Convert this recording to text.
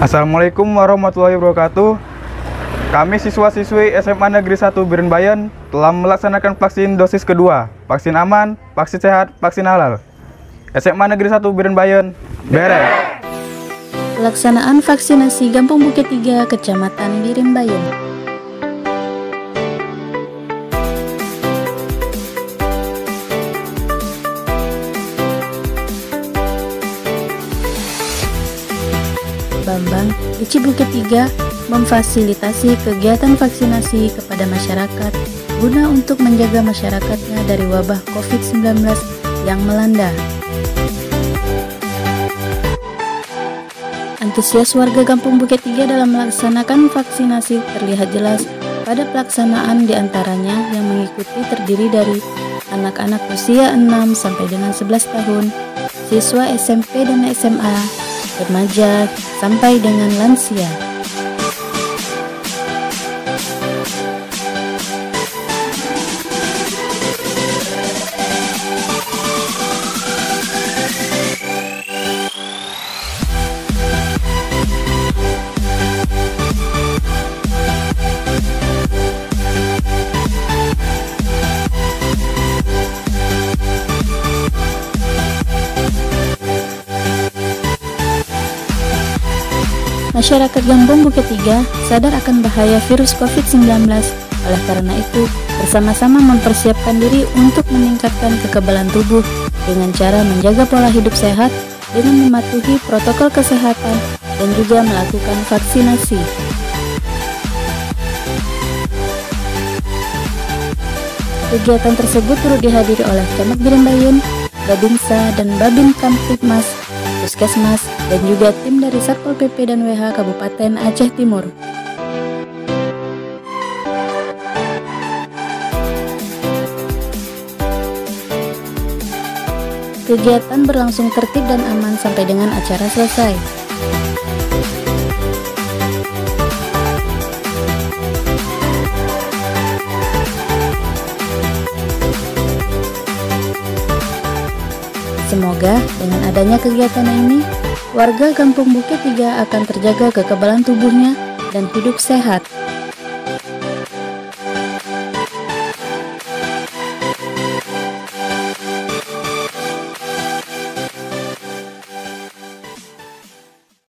Assalamualaikum warahmatullahi wabarakatuh. Kami siswa-siswi SMA Negeri 1 Birenbayan telah melaksanakan vaksin dosis kedua, vaksin aman, vaksin sehat, vaksin halal. SMA Negeri 1 Birenbayan, beres. Pelaksanaan vaksinasi Gampung Bukit 3, Kecamatan Birenbayan. Bambang di Bukit 3 memfasilitasi kegiatan vaksinasi kepada masyarakat guna untuk menjaga masyarakatnya dari wabah COVID-19 yang melanda. Antusias warga Kampung Bukit 3 dalam melaksanakan vaksinasi terlihat jelas pada pelaksanaan diantaranya yang mengikuti terdiri dari anak-anak usia 6 sampai dengan 11 tahun, siswa SMP dan SMA, remaja sampai dengan lansia. Masyarakat Kampung Bukit 3 sadar akan bahaya virus COVID-19. Oleh karena itu, bersama-sama mempersiapkan diri untuk meningkatkan kekebalan tubuh dengan cara menjaga pola hidup sehat dengan mematuhi protokol kesehatan dan juga melakukan vaksinasi. Kegiatan tersebut turut dihadiri oleh Camat Birenbayan, Babinsa dan Babin Kamtipmas, Puskesmas, dan juga tim dari Satpol PP dan WH Kabupaten Aceh Timur. Kegiatan berlangsung tertib dan aman sampai dengan acara selesai. Semoga dengan adanya kegiatan ini, warga Kampung Bukit 3 akan terjaga kekebalan tubuhnya dan hidup sehat.